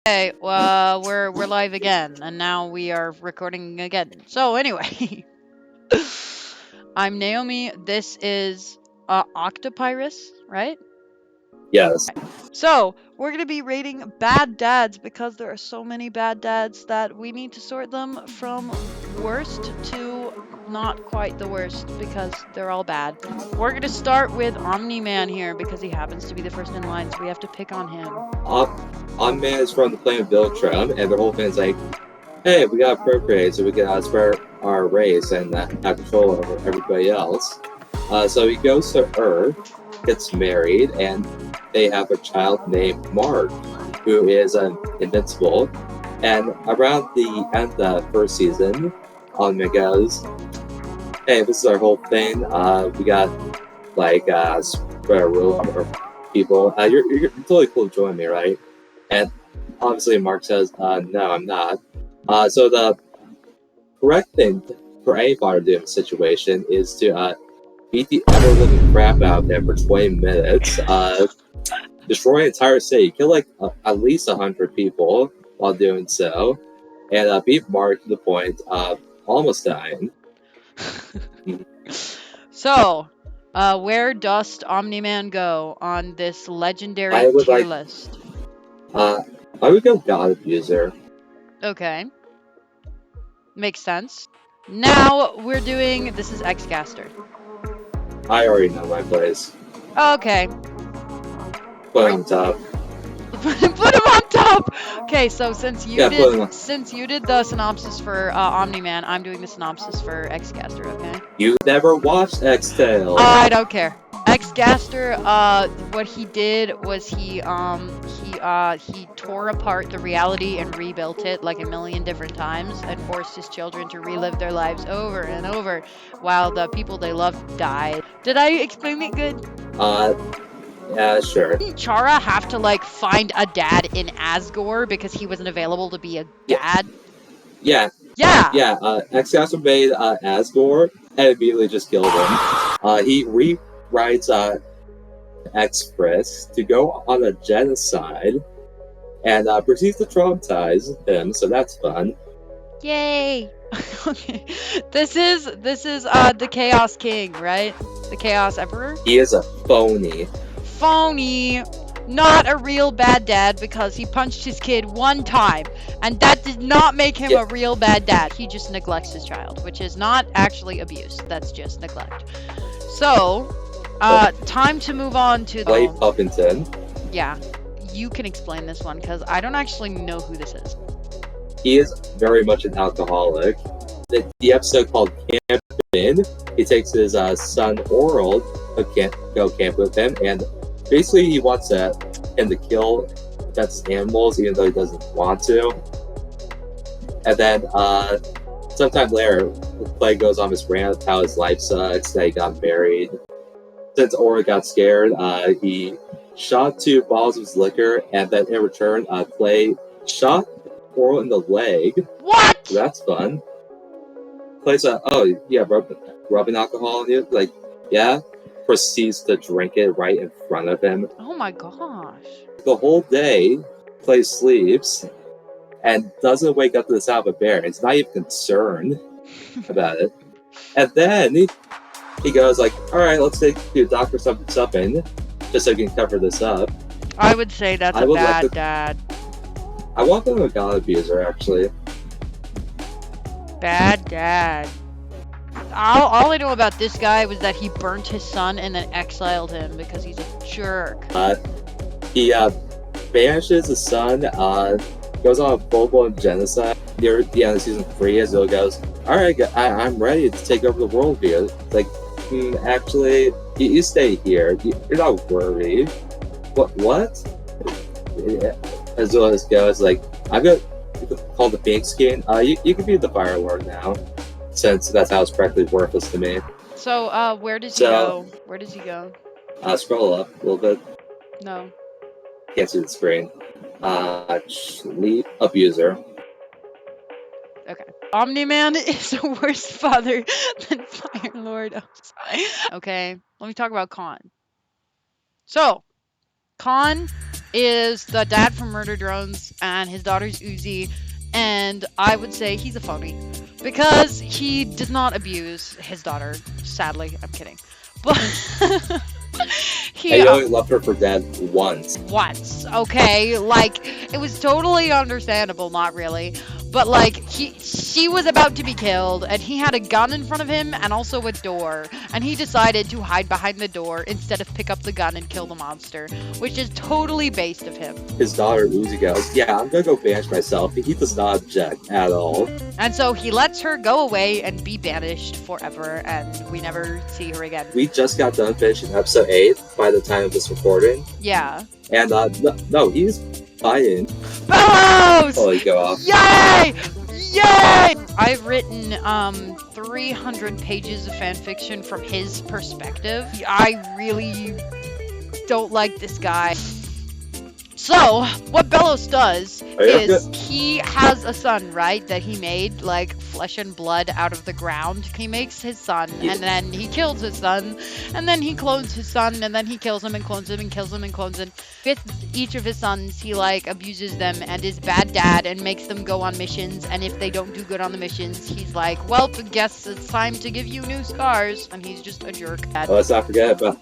Okay, we're live again, and now we are recording again. So anyway, I'm Naomi. This is OctoPyrus, right? Yes. So we're gonna be rating bad dads because there are so many bad dads that we need to sort them from worst to not quite the worst because they're all bad. We're gonna start with Omni-Man here because he happens to be the first in line, so we have to pick on him. Omni-Man is from the planet Viltrum, and the whole thing's like, hey, we gotta procreate so we can spread our race and have control over everybody else. So he goes to Earth, gets married, and they have a child named Mark, who is invincible. And around the end of the first season, Omni goes, hey, this is our whole thing. We got spread a rule over people. You're totally cool to join me, right? And obviously Mark says, no, I'm not. So the correct thing for any father to do in this situation is to beat the ever-living crap out of them for 20 minutes, destroy an entire city, kill at least 100 people while doing so, and beat Mark to the point of almost dying. So, where does Omni-Man go on this legendary tier list? I would go God Abuser. Okay. Makes sense. Now we're doing, this is X-Gaster. I already know my place. Okay. Put him on top. Put him on top! Okay, so since you did the synopsis for Omni-Man, I'm doing the synopsis for X-Gaster, okay? You never watched X-Tale. I don't care. X-Gaster, what he did was he tore apart the reality and rebuilt it like a million different times and forced his children to relive their lives over and over while the people they loved died. Did I explain it good? Yeah, sure. Didn't Chara have to, like, find a dad in Asgore because he wasn't available to be a dad? Yeah. Yeah! Yeah, X-Gaster made Asgore and immediately just killed him. He rewrites Express to go on a genocide and proceeds to traumatize him, so that's fun. Yay! Okay. This is the Chaos King, right? The Chaos Emperor? He is a phony. Phony! Not a real bad dad because he punched his kid one time, and that did not make him a real bad dad. He just neglects his child, which is not actually abuse. That's just neglect. So, time to move on to the... Blade Puffington. Yeah. You can explain this one, because I don't actually know who this is. He is very much an alcoholic. The episode called Camping, he takes his son Oral to go camp with him, and basically he wants him to kill pets animals even though he doesn't want to. And then sometime later, Clay goes on his rant how his life sucks, that he got married. Since Oral got scared, he shot 2 bottles of his liquor, and then in return, Clay shot Oral in the leg. What? So that's fun. Clay's oh yeah, rubbing alcohol on you? Like, yeah. Proceeds to drink it right in front of him. Oh my gosh. The whole day, Clay sleeps and doesn't wake up to the sound of a bear. He's not even concerned about it. And then he goes like, alright, let's take you to doctor something, just so we can cover this up. I would say that's a bad dad. I want them a God Abuser, actually. Bad dad. All I know about this guy was that he burnt his son and then exiled him because he's a jerk. He banishes his son, goes on a full-blown genocide. Near the end of season 3, Azul goes, alright, I'm ready to take over the world here. Like, actually, you stay here. You're not worried. What? Azul goes like, I'm gonna call the Phoenix King. You can be the Fire Lord now, since that sounds practically worthless to me. So, where does he go? Where does he go? Scroll up a little bit. No. Can't see the screen. Sleep Abuser. Okay. Omni-Man is a worse father than Fire Lord. Okay, let me talk about Khan. So, Khan is the dad from Murder Drones, and his daughter's Uzi, and I would say he's a phony because he did not abuse his daughter. Sadly, I'm kidding, but he only left her for dead once. Once, okay, like it was totally understandable, not really, but like she was about to be killed, and he had a gun in front of him and also a door, and he decided to hide behind the door instead of pick up the gun and kill the monster, which is totally based of him. His daughter Uzi goes, "Yeah, I'm gonna go banish myself." He does not object at all, and so he lets her go away and be banished forever, and we never see her again. We just got done finishing episode 8 by the time of this recording. Yeah. And no, he's fine. Bellows! Holy go off. Yay! Yay! I've written 300 pages of fanfiction from his perspective. I really don't like this guy. So, what Bellows does is he has a son, right, that he made, like, flesh and blood out of the ground. He makes his son, and then he kills his son, and then he clones his son, and then he kills him and clones him and kills him and clones him. With each of his sons, he, like, abuses them and is bad dad and makes them go on missions, and if they don't do good on the missions, he's like, well, guess it's time to give you new scars, and he's just a jerk. Let's not forget about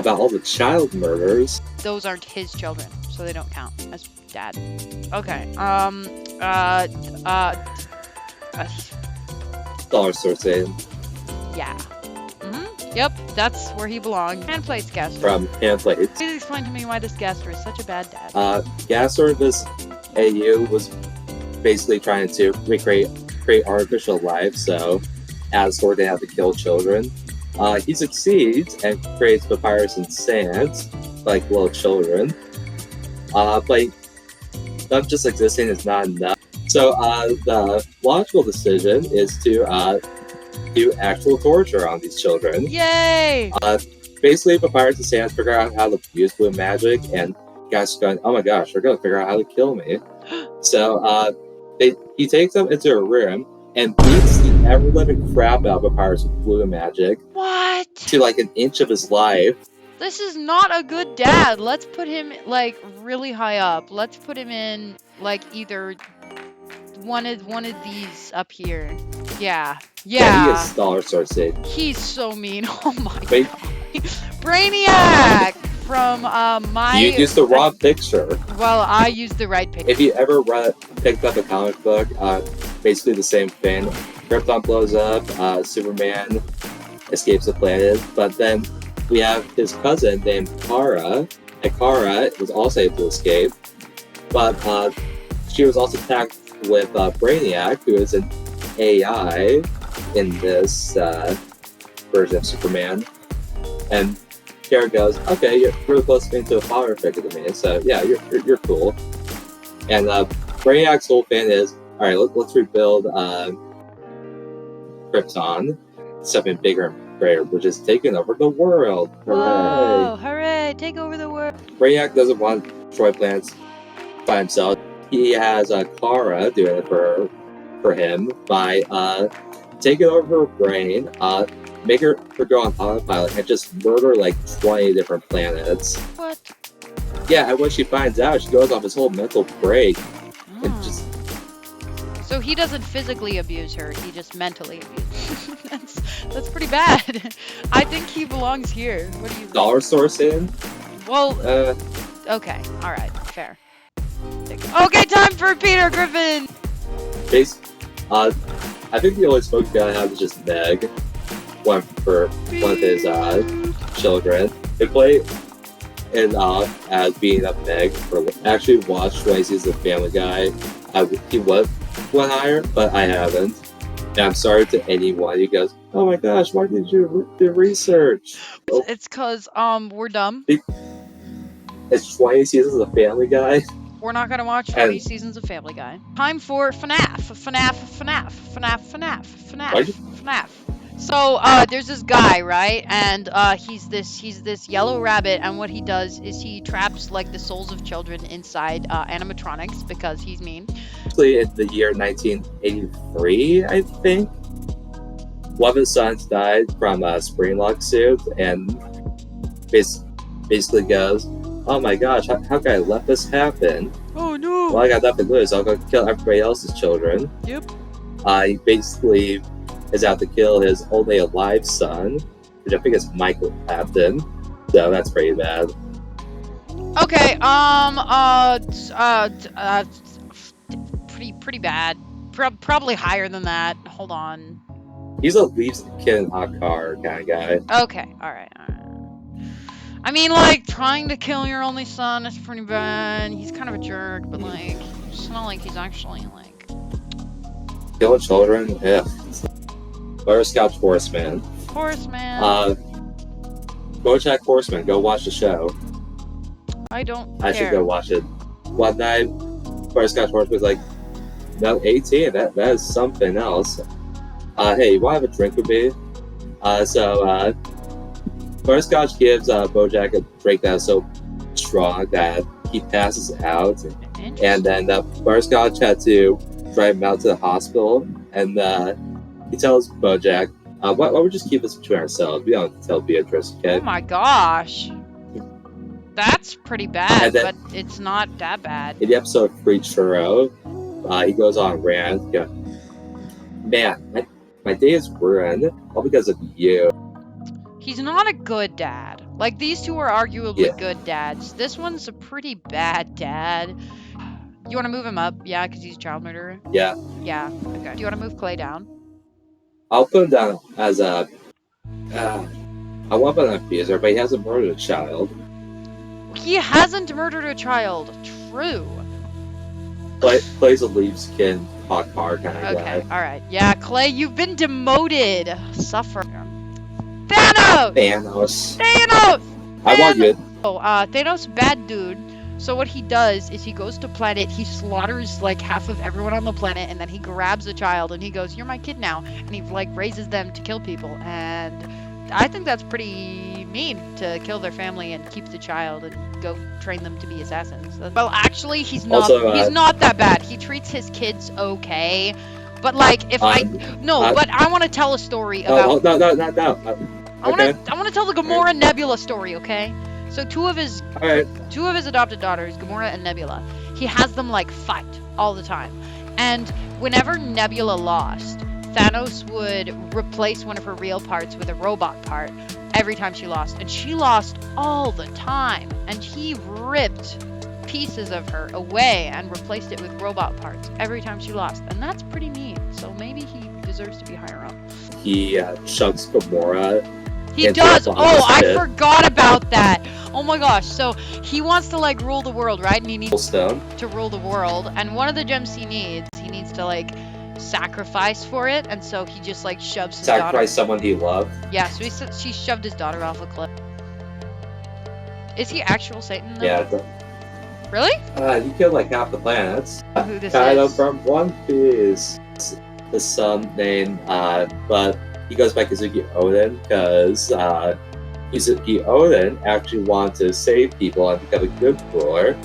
all the child murders. Those aren't his children, so they don't count as dad. Okay. Dollar store saying. Yeah. Yep, that's where he belongs. Handplates Gaster. From Handplates. Please explain to me why this Gaster is such a bad dad. Gaster, this AU was basically trying to create artificial life, so as Sword they have to kill children. He succeeds and creates papyrus and sand, like little children. But them just existing is not enough. So the logical decision is to do actual torture on these children. Yay! Basically, papyrus and sand figure out how to use blue magic, and guys are going, oh my gosh, they're going to figure out how to kill me. So he takes them into a room and beats the ever-living crap out of papyrus with blue magic. What? To like an inch of his life. This is not a good dad. Let's put him, like, really high up. Let's put him in, like, either one of these up here. Yeah. Yeah, he is dollar store Sid. He's so mean. Oh my Wait. god. Brainiac! From my... You used the wrong picture. Well, I used the right picture. If you ever picked up a comic book, basically the same thing. Krypton blows up, Superman escapes the planet, but then we have his cousin named Kara, and Kara was also able to escape, but she was also attacked with Brainiac, who is an AI in this version of Superman, and Kara goes, okay, you're really close to a father figure to me, so yeah, you're cool. And Brainiac's whole thing is, alright, let's rebuild Krypton, something bigger and greater, which is taking over the world. Hooray! Whoa, hooray, take over the world. Brainiac doesn't want to destroy planets by himself. He has Kara doing it for him by taking over her brain, make her go on autopilot, and just murder like 20 different planets. What? Yeah, and when she finds out, she goes off his whole mental break. And just... So he doesn't physically abuse her, he just mentally abuses her. That's pretty bad. I think he belongs here. What do you think? Dollar source in? Well, okay, alright, fair. Okay, time for Peter Griffin! I think the only smoke guy I have is just Meg. One of his children. They play it off as being a Meg. Actually watched when he sees the Family Guy. He went higher, but I haven't. And I'm sorry to anyone who goes, oh my gosh, why did you do research? It's cause, we're dumb. It's 20 seasons of Family Guy. We're not gonna watch 20 seasons of Family Guy. Time for FNAF. FNAF. So, there's this guy, right? And, he's this yellow rabbit, and what he does is he traps, like, the souls of children inside, animatronics, because he's mean. Actually, in the year 1983, I think, one of his sons died from a spring lock suit, and basically goes, oh my gosh, how can I let this happen? Oh no! Well, I got nothing to lose. I'll go kill everybody else's children. Yep. He basically is out to kill his only alive son, which I think is Michael Clapton. So that's pretty bad. Okay. Pretty bad. Probably higher than that. Hold on. He's a leaves the kid in a hot car kind of guy. Okay. All right. I mean, like, trying to kill your only son is pretty bad. He's kind of a jerk, but like, it's not like he's actually like Killing children? Yeah. Butterscotch Horseman. Horseman. BoJack Horseman, go watch the show. I don't I care. should go watch it. One night, Butterscotch Horseman was like, no, 18, that is something else. Hey, you want to have a drink with me? So Butterscotch gives BoJack a drink that is so strong that he passes out. And then Butterscotch had to drive him out to the hospital. And he tells BoJack, why don't we just keep this between ourselves? We don't have to tell Beatrice, okay? Oh my gosh. That's pretty bad, then, but it's not that bad. In the episode Free Churro, he goes on a rant. Man, my day is ruined, all because of you. He's not a good dad. Like, these two are arguably good dads. This one's a pretty bad dad. You want to move him up? Yeah, because he's a child murderer? Yeah. Yeah, okay. Do you want to move Clay down? I'll put him down as a... I want to put an abuser, but he hasn't murdered a child. He hasn't murdered a child. True. Plays a leaves skin hot car kind of guy. Okay, alright. Yeah, Clay, you've been demoted. Suffer. Thanos! Thanos! I want you. Oh, Thanos, bad dude. So what he does is he goes to planet, he slaughters like half of everyone on the planet, and then he grabs a child and he goes, "You're my kid now," and he like raises them to kill people. And I think that's pretty mean to kill their family and keep the child and go train them to be assassins. Well, actually, he's not. Also, he's not that bad. He treats his kids okay. But like, if but I want to tell a story about. No. I want to tell the Gamora Nebula story, okay? So two of his adopted daughters, Gamora and Nebula, he has them like fight all the time. And whenever Nebula lost, Thanos would replace one of her real parts with a robot part every time she lost. And she lost all the time. And he ripped pieces of her away and replaced it with robot parts every time she lost. And that's pretty mean. So maybe he deserves to be higher up. He chunks Gamora. He does. Oh, I forgot about that. Oh my gosh. So he wants to like rule the world, right? And he needs to rule the world. And one of the gems he needs to like sacrifice for it. And so he just like shoves his daughter. Sacrifice someone he loved. Yeah. So she shoved his daughter off a cliff. Is he actual Satan though? Yeah. Really? He killed like half the planets. Who this kind is? of from One Piece. The son named but he goes by Kazuki Oden because Kazuki Oden actually wanted to save people and become a good ruler,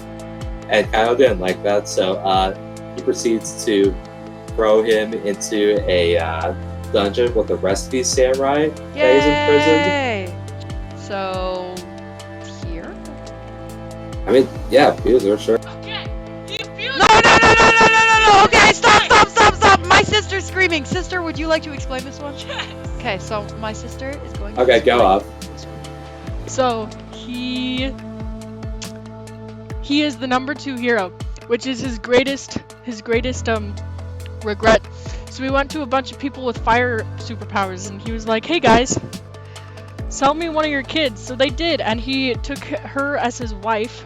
and Kaido didn't like that, so he proceeds to throw him into a dungeon with the rest of these samurai that he's in prison. So here? I mean, yeah, abuser, sure. Okay. No! Okay, stop! My sister's screaming. Sister, would you like to explain this one? Okay, so my sister is going to Okay, go up. So he is the number 2 hero, which is his greatest regret. So we went to a bunch of people with fire superpowers, and he was like, "Hey guys, sell me one of your kids." So they did, and he took her as his wife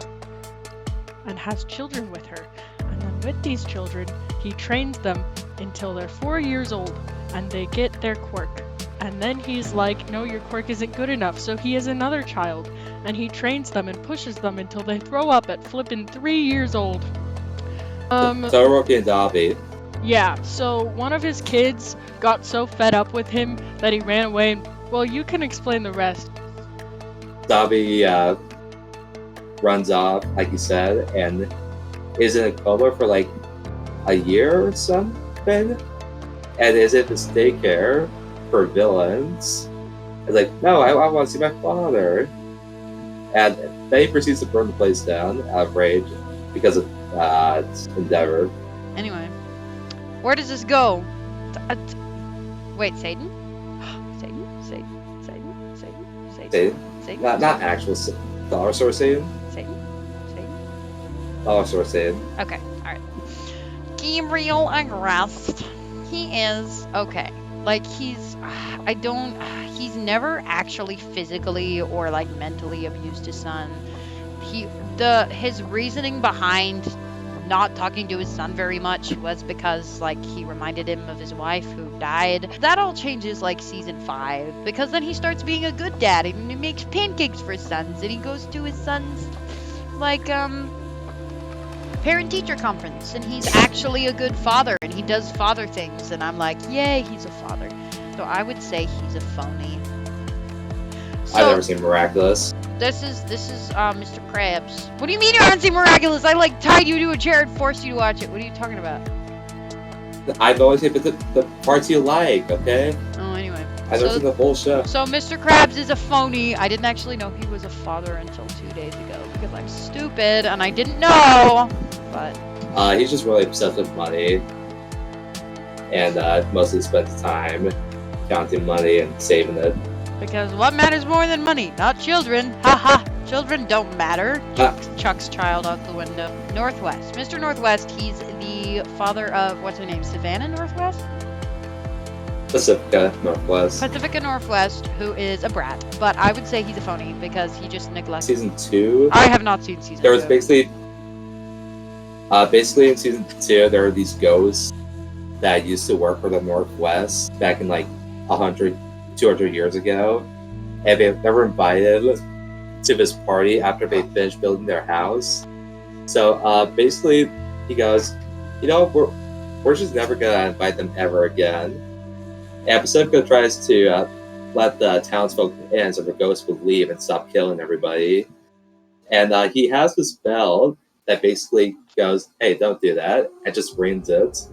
and has children with her. And then with these children, he trains them until they're 4 years old and they get their quirk. And then he's like, "No, your quirk isn't good enough." So he has another child and he trains them and pushes them until they throw up at flippin' 3 years old. Todoroki and Dabi. Yeah, so one of his kids got so fed up with him that he ran away. Well, you can explain the rest. Dabi runs off, like you said, and is in a coma for like a year or something, and is in this daycare for villains. It's like, no, I want to see my father. And then he proceeds to burn the place down out of rage because of its endeavor. Anyway, where does this go? Wait, Satan? Satan? Not actual dollar store Satan. Satan? Dollar store Satan. Okay, alright. Gabriel Agrest. He is okay. Like, he's never actually physically or like mentally abused his son. His reasoning behind not talking to his son very much was because like he reminded him of his wife who died. That all changes like season 5, because then he starts being a good dad and he makes pancakes for his sons and he goes to his son's like parent-teacher conference and he's actually a good father and he does father things and I'm like, yay, he's a father. So I would say he's a phony. So, I've never seen Miraculous. This is Mr. Krabs. What do you mean you haven't seen Miraculous? I like tied you to a chair and forced you to watch it. What are you talking about? I've always hated the parts you like, okay? Oh, anyway. I've never seen the whole show. So Mr. Krabs is a phony. I didn't actually know he was a father until 2 days ago because I'm stupid and I didn't know. But he's just really obsessed with money, and mostly spends time counting money and saving it. Because what matters more than money? Not children. Haha. Children don't matter. Chuck's child out the window. Northwest. Mr. Northwest, he's the father of, what's her name? Savannah Northwest? Pacifica Northwest. Pacifica Northwest, who is a brat. But I would say he's a phony because he just neglects. Season 2? I have not seen season 2. There was basically in season 2, there were these ghosts that used to work for the Northwest back in like 100, 200 years ago, and they were invited to this party after they finished building their house. So basically, he goes, you know, we're just never gonna invite them ever again. And Pacifica tries to let the townsfolk in so the ghosts would leave and stop killing everybody. And he has this bell that basically goes, hey, don't do that, and just rings it.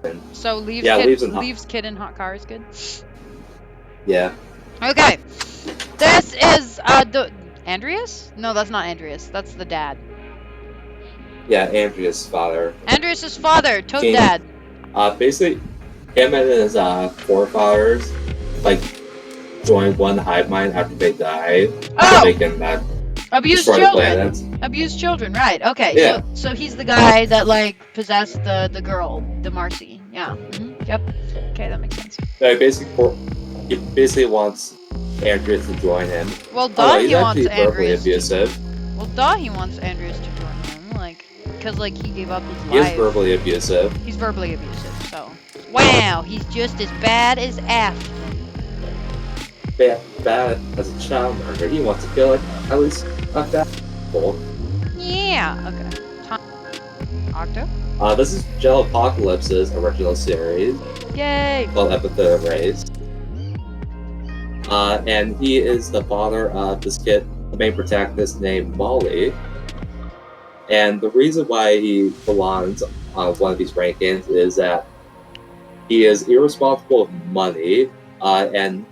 And so leaves kid in hot car is good? Yeah. Okay. This is Andreas? No, that's not Andreas. That's the dad. Yeah, Andrea's father. Andreas' father, Toad Dad. Basically, him and his forefathers like joined one hive mind after they died. Oh! So they can abuse children. Abuse children, right? Okay. Yeah. So he's the guy that like possessed the girl, the Marcy. Yeah. Mm-hmm. Yep. Okay, that makes sense. So he basically wants Andreas to join him. Well, duh, he wants Andreas. Abusive. Well, duh, he wants Andreas to join him, like, because like he gave up his life. He is verbally abusive. He's verbally abusive. So, wow, he's just as bad as F. Bad as a child murderer. He wants to kill at least a couple. Yeah. Okay. Octo. This is Gel Apocalypse's original series. Yay. Called Epithet Race. And he is the father of this kid, the main protagonist named Molly. And the reason why he belongs on one of these rankings is that he is irresponsible with money, and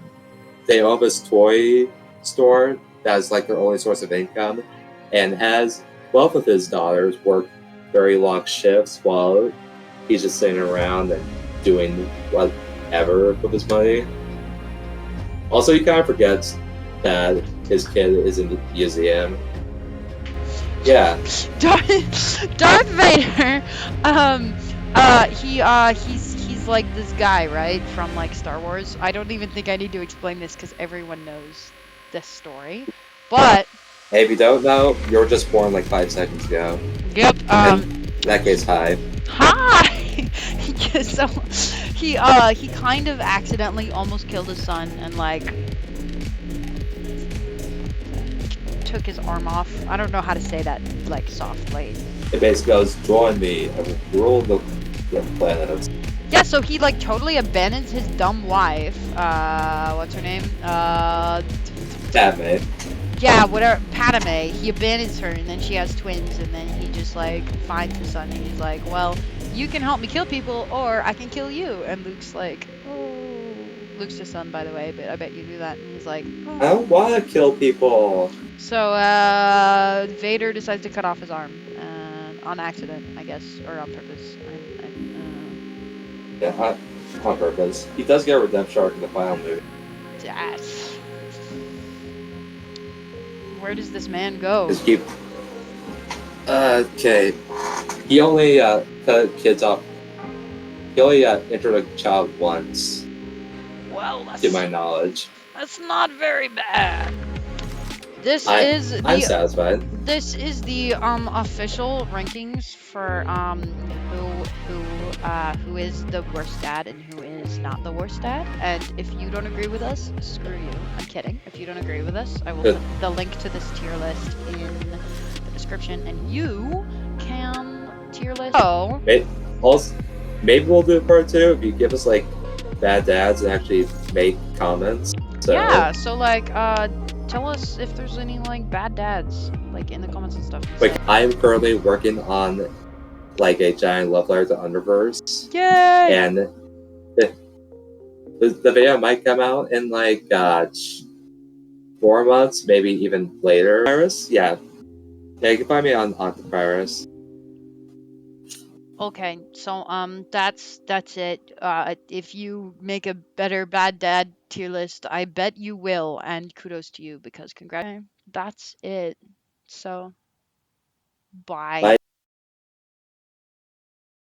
they own this toy store that is like their only source of income, and has both of his daughters work very long shifts while he's just sitting around and doing whatever with his money. Also, he kind of forgets that his kid is in the museum. Yeah. Darth Vader. He's like this guy, right, from like Star Wars. I don't even think I need to explain this because everyone knows this story. But hey, if you don't know, you were just born like 5 seconds ago. Yep. In that case, hi. Hi. So he kind of accidentally almost killed his son and like took his arm off. I don't know how to say that like softly. It basically goes, join me and rule the planet. Yeah, so he like totally abandons his dumb wife. What's her name? Padme. Yeah, whatever. Padme. He abandons her, and then she has twins, and then he just like finds his son, and he's like, well, you can help me kill people, or I can kill you. And Luke's like, oh, Luke's his son, by the way, but I bet you knew that. And he's like, I don't want to kill people. so Vader decides to cut off his arm on accident, I guess, or on purpose. Yeah, on purpose. He does get a redemption arc in the final movie. That's... Where does this man go? Just keep. Okay. He only cut kids off. He only injured a child once, Well, to my knowledge. that's not very bad. This I'm is the satisfied. This is the official rankings for who is the worst dad and who is not the worst dad. And if you don't agree with us, screw you. I'm kidding. If you don't agree with us, I will Good. put the link to this tier list in the description, and you can tier list. Oh, Also, maybe we'll do part 2 if you give us like bad dads and actually make comments. So yeah. So like, tell us if there's any like bad dads like in the comments and stuff. like I am currently working on like a giant love letter to Underverse, Yay! and the video might come out in like 4 months, maybe even later. Pyrus, yeah, you can find me on OctoPyrus. Okay, so that's it. If you make a better bad dad tier list, I bet you will, and kudos to you because congrats. Okay, that's it. So, bye. Bye.